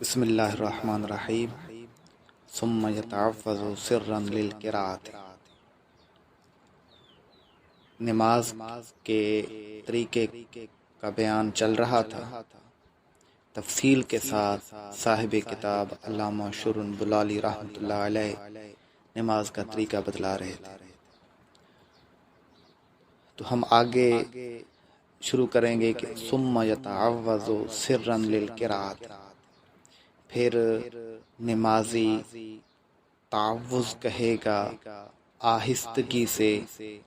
بسم اللہ الرحمن الرحیم ثم یتعوذ سرا للقراءۃ۔ نماز کے طریقے کا بیان چل رہا تھا، تفصیل کے ساتھ صاحب کتاب علامہ شرن بلالی رحمۃ اللہ علیہ نماز کا طریقہ بتلا رہے تھے۔ تو ہم آگے شروع کریں گے کہ ثم یتعوذ سرا للقراءۃ، پھر نمازی تعوذ کہے گا آہستگی سے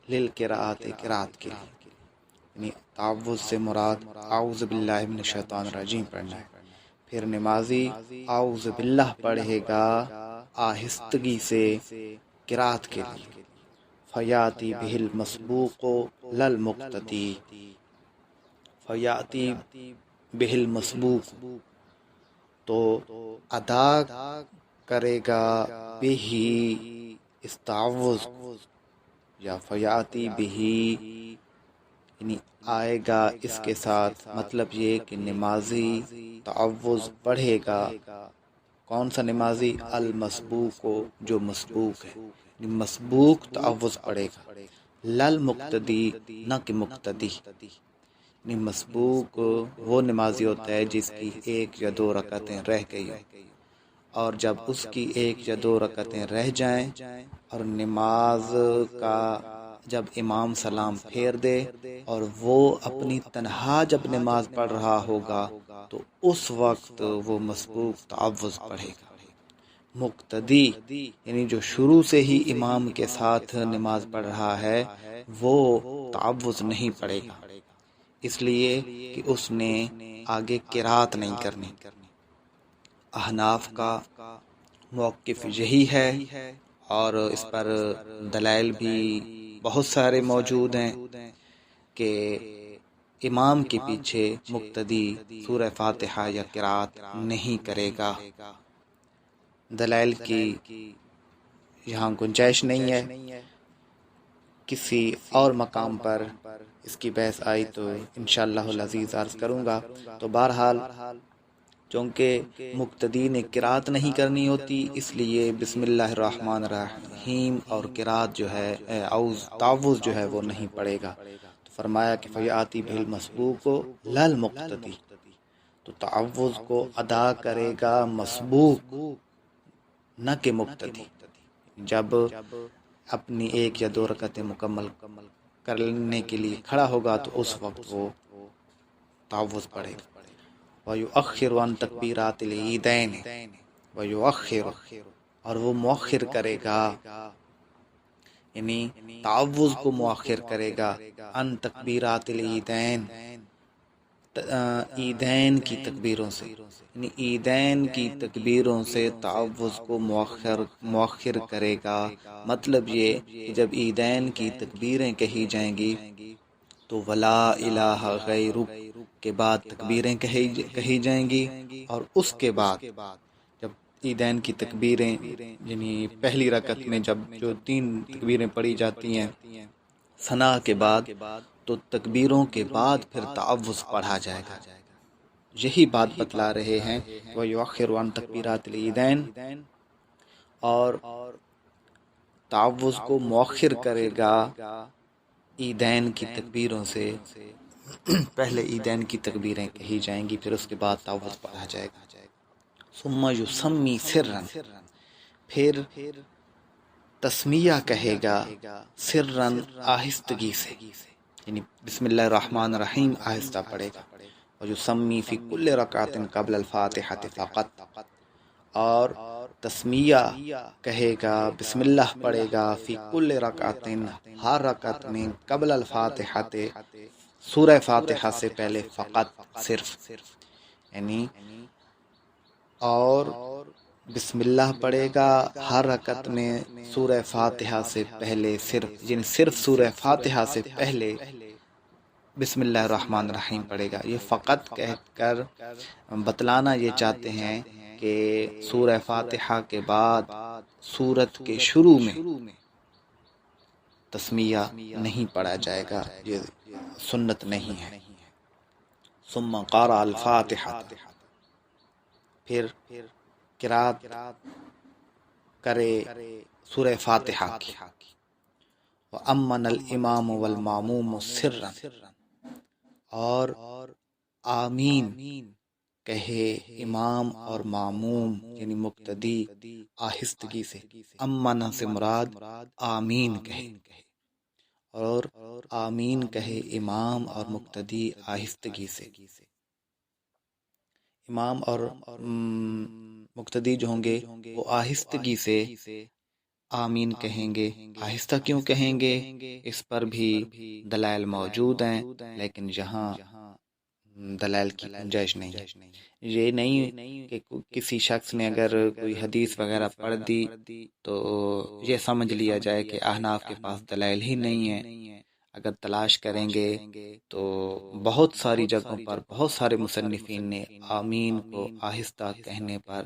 للقراءۃ، قرات کے لیے، یعنی تعوذ سے مراد اعوذ باللہ من الشیطان الرجیم پڑھنا ہے۔ پھر نمازی اعوذ باللہ پڑھے گا آہستگی سے قرات کے لیے، فیاتی بہ المسبوق للمقتدی، فیاتی بہ المسبوق تو ادا کرے گا بہی اس تعوذ، یا فیاتی بہی یعنی آئے گا اس کے ساتھ، مطلب یہ کہ نمازی تعوذ پڑھے گا۔ کون سا نمازی؟ المسبوق، جو مسبوق ہے، مسبوق تعوذ پڑھے گا، للمقتدی نہ کہ مقتدی، یعنی مسبوق وہ نمازی ہوتا ہے جس کی ایک یا دو رکعتیں رہ گئی، اور جب اس کی ایک یا دو رکعتیں رہ جائیں اور نماز کا جب امام سلام پھیر دے اور وہ اپنی تنہا جب نماز پڑھ رہا ہوگا تو اس وقت وہ مسبوق تعوذ پڑھے گا۔ مقتدی یعنی جو شروع سے ہی امام کے ساتھ نماز پڑھ رہا ہے وہ تعوذ نہیں پڑھے گا، اس لیے کہ اس نے آگے قرات نہیں کرنی۔ احناف کا موقف یہی ہے، اور اس پر دلائل بھی بہت سارے موجود ہیں کہ امام کے پیچھے مقتدی سورہ فاتحہ یا قرات نہیں کرے گا۔ دلائل کی یہاں گنجائش نہیں ہے، کسی اور مقام پر اس کی بحث آئی تو انشاءاللہ العزیز عرض کروں گا۔ تو بہرحال چونکہ مقتدی نے قرات نہیں کرنی ہوتی، اس لیے بسم اللہ الرحمن الرحیم اور قرات جو ہے تعوذ جو ہے وہ نہیں پڑھے گا۔ تو فرمایا کہ فیاتی بہ المسبوق للمقتدی، تو تعوذ کو ادا کرے گا مسبوق نہ کہ مقتدی، جب اپنی ایک یا دو رکعتیں مکمل کرنے کے لیے کھڑا ہوگا تو اس وقت وہ تعوذ پڑھے گا۔ وَيُؤَخِّرُ عَنْ تَكْبِيرَاتِ الْعِيدَيْنِ، وَيُؤَخِّرُ اور وہ مؤخر کرے گا، یعنی تعوذ کو مؤخر کرے گا، عن تکبیرات العیدین، عیدین کی تکبیروں سے، یعنی عیدین کی تکبیروں سے تعوذ کو مؤخر کرے گا۔ مطلب یہ کہ جب عیدین کی تکبیریں کہی جائیں گی تو ولا الہ غیرک کے بعد تکبیریں کہی جائیں گی، اور اس کے بعد جب عیدین کی تکبیریں یعنی پہلی رکعت میں جب جو 3 تکبیریں پڑھی جاتی ہیں ثنا کے بعد، تو تکبیروں کے بعد پھر تعوذ پڑھا جائے گا۔ یہی بات بتلا رہے ہیں وَيُؤَخِّرُ عَنْ تَكْبِيرَاتِ الْعِيدَيْنِ، اور تعوذ کو مؤخر کرے گا عیدین کی تکبیروں سے، پہلے عیدین کی تکبیریں کہی جائیں گی پھر اس کے بعد تعوذ پڑھا جائے گا۔ ثم یسمی سرا، پھر تسمیہ کہے گا سرا آہستگی سے، یعنی بسم اللہ الرحمن الرحیم آہستہ پڑھے گا۔ ویسمی فی کل رکعت قبل الفاتحہ فقط، اور تسمیہ کہے گا بسم اللہ پڑھے گا فی کل رکعت، ہر رکعت میں قبل الفاتحہ سورہ فاتحہ سے پہلے، فقط صرف، یعنی اور بسم اللہ پڑھے گا ہر رکعت میں سورہ فاتحہ سے پہلے، صرف یعنی صرف سورہ فاتحہ سے پہلے بسم اللہ الرحمن الرحیم پڑھے گا۔ یہ فقط کہہ کر بتلانا یہ چاہتے ہیں کہ سورہ فاتحہ کے بعد سورت کے شروع میں تسمیہ نہیں پڑھا جائے گا، یہ سنت نہیں ہے۔ ثم قرأ الفاتحہ، پھر قرات کرے سورہ فاتحہ کی، وَأَمَّنَ الْإِمَامُ وَالْمَأْمُومُ سِرًّا، اور آمین کہے امام اور معموم یعنی مقتدی آہستگی سے۔ امن سے مراد آمین کہے، اور آمین کہے امام اور مقتدی آہستگی سے۔ امام اور مقتدی جو ہوں گے وہ آہستگی سے آمین کہیں گے۔ آہستہ کیوں کہیں گے، اس پر بھی دلائل موجود ہیں، لیکن یہاں دلائل کی گنجائش نہیں ہے۔ یہ نہیں کہ کسی شخص نے اگر کوئی حدیث وغیرہ پڑھ دی تو یہ سمجھ لیا جائے کہ احناف کے پاس دلائل ہی نہیں ہے۔ اگر تلاش کریں گے تو بہت ساری جگہوں پر بہت سارے مصنفین نے آمین کو آہستہ کہنے پر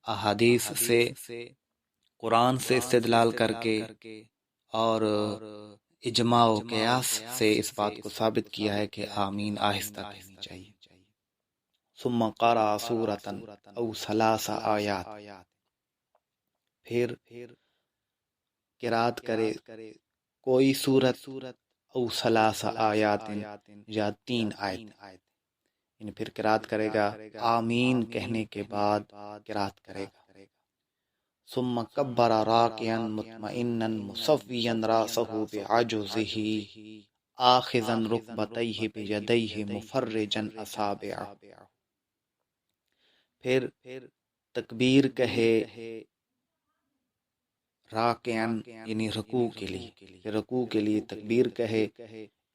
احادیث سے، قرآن سے استدلال کر کے اور اجماع و قیاس سے اس بات کو ثابت کیا ہے کہ آمین آہستہ کہنی چاہیے۔ ثم قرأ سورۃ او ثلاث آیات، پھر قرات کرے کوئی سورت او ثلاث آیات یا 3 آیت، یعنی پھر قرات کرے گا آمین کہنے کے بعد قرات کرے گا۔ ثم کبر راکعا مطمئنا مصویا راسه بعجزه آخذا رکبتیہ بیدیہ مفرجا اصابعہ، پھر تکبیر کہے راکعا یعنی رکوع کے لیے، رکوع کے لیے تکبیر کہے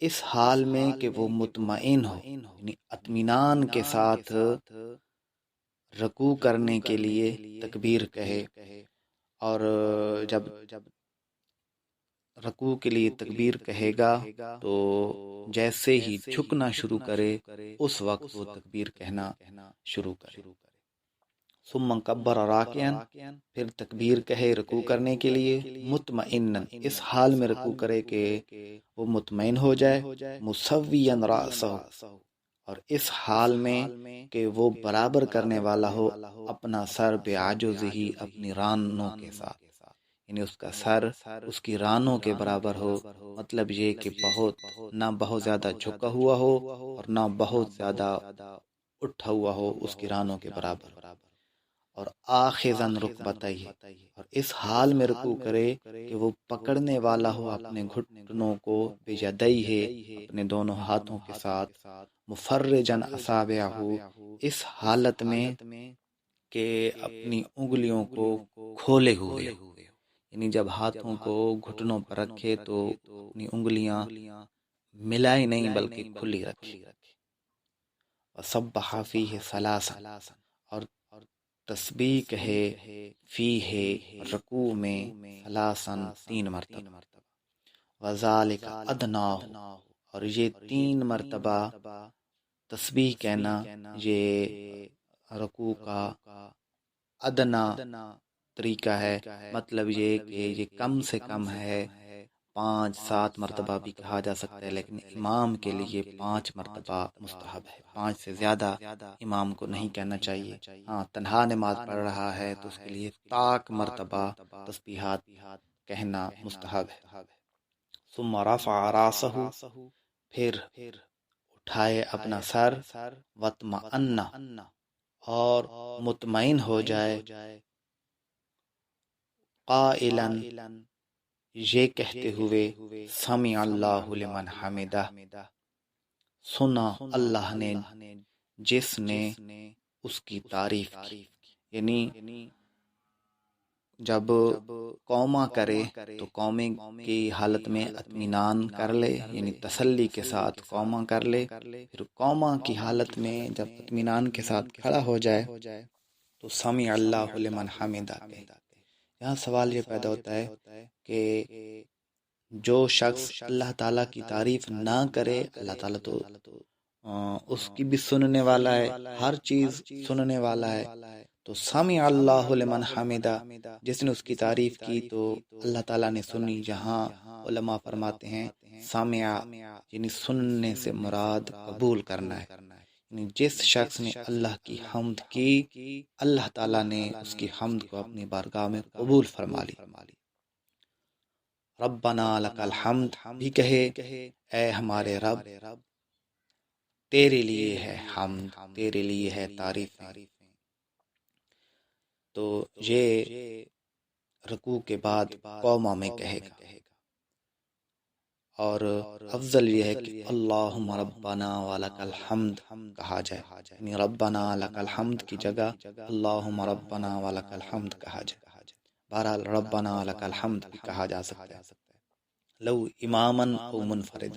اس حال میں کہ وہ مطمئن ہو، یعنی اطمینان کے ساتھ رکوع کرنے کے لیے تکبیر کہے، اور جب رکوع کے لیے تکبیر کہے گا تو جیسے ہی جھکنا شروع کرے اس وقت وہ تکبیر کہنا شروع کرے۔ ثم کبر راکعا، پھر تکبیر کہے رکوع کرنے کے لیے، مطمئنا اس حال میں رکوع کرے کہ وہ مطمئن ہو جائے، مسویا راسہ، اور اس حال میں کہ وہ برابر کرنے والا ہو اپنا سر بعجزہ اپنی رانوں کے ساتھ، یعنی اس کا سر اس کی رانوں کے برابر ہو، مطلب یہ کہ نہ بہت زیادہ جھکا ہوا ہو اور نہ بہت زیادہ اٹھا ہوا ہو، اس کی رانوں کے برابر، اور آخذاً رکبتیہ، اور اس حال میں رکوع کرے کہ وہ پکڑنے والا ہو اپنے گھٹنوں کو بیدیہ اپنے دونوں ہاتھوں کے ساتھ، مفرجاً اصابعہ اس حالت میں کہ اپنی انگلیوں کو کھولے ہوئے، یعنی جب ہاتھوں کو گھٹنوں پر رکھے تو اپنی انگلیاں ملائی نہیں بلکہ کھلی رکھے۔ وسبح فیہ ثلاثا، اور تسبیح کہے فیہ رکوع میں ثلاثا 3 مرتبہ، وذالک ادنیٰ، اور یہ 3 مرتبہ تسبیح کہنا یہ رکوع کا ادنا طریقہ ہے، مطلب یہ کہ یہ کم سے کم ہے، 5-7 مرتبہ بھی کہا جا سکتا ہے، لیکن امام کے لیے 5 مرتبہ مستحب ہے، 5 سے زیادہ امام کو نہیں کہنا چاہیے۔ ہاں تنہا نماز پڑھ رہا ہے تو اس کے لیے طاق مرتبہ تسبیحات کہنا مستحب ہے۔ ثم رفع راسہ، پھر اٹھائے اپنا سر، واطمأن، اور مطمئن ہو جائے، قائلاً یہ کہتے ہوئے سمع اللہ لمن حمدہ، سنا اللہ نے جس نے اس کی تعریف کی، یعنی جب قوما کرے تو قومے کی حالت میں اطمینان کر لے، یعنی تسلی کے ساتھ قوما کر لے، پھر قوما کی حالت میں جب اطمینان کے ساتھ کھڑا ہو جائے تو سمع اللہ لمن حمدہ کہے۔ یہاں سوال یہ پیدا ہوتا ہے کہ جو شخص اللہ تعالیٰ کی تعریف نہ کرے، اللہ تعالیٰ تو اس کی بھی سننے والا ہے، ہر چیز سننے والا ہے، تو سمع اللہ لمن حمدہ، جس نے اس کی تعریف کی تو اللہ تعالیٰ نے سنی۔ جہاں علماء فرماتے ہیں سمع یعنی سننے سے مراد قبول کرنا ہے، جس شخص نے اللہ کی حمد کی، اللہ تعالیٰ نے اس کی حمد کو اپنی بارگاہ میں قبول فرما لی۔ ربنا لک الحمد بھی کہے، اے ہمارے رب، تیرے لیے ہے حمد، تیرے لیے ہے تعریفیں۔ تو یہ رکوع کے بعد قوما میں کہے گا، اور افضل یہ ہے کہ اللہم ربنا ولک الحمد کہا جائے، یعنی ربنا لک الحمد کی جگہ اللہم ربنا ولک الحمد کہا جائے۔ بہرحال ربنا لک الحمد بھی کہا جا سکتا ہے، لو اماما او منفرد۔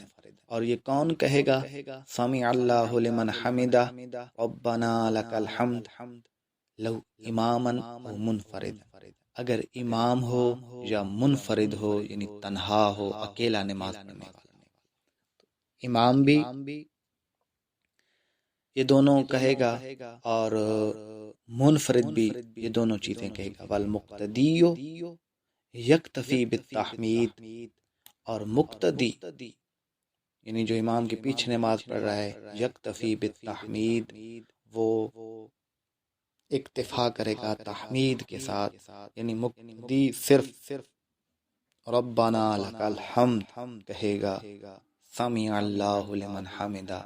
اور یہ کون کہے گا؟ سمع اللہ لمن حمدہ ربنا لک الحمد، لو اماما او منفرد، اگر امام ہو یا منفرد ہو، یعنی تنہا ہو، اکیلا نماز پڑھنے والا۔ امام بھی یہ دونوں کہے گا اور منفرد بھی یہ دونوں چیزیں کہے گا۔ والمقتدی یکتفی بالتحمید، اور مقتدی یعنی جو امام کے پیچھے نماز پڑھ رہا ہے، یکتفی بالتحمید، وہ اکتفا کرے گا تحمید کے ساتھ، یعنی مقتدی صرف ربنا لک الحمد کہے گا، سمع اللہ لمن حمدہ،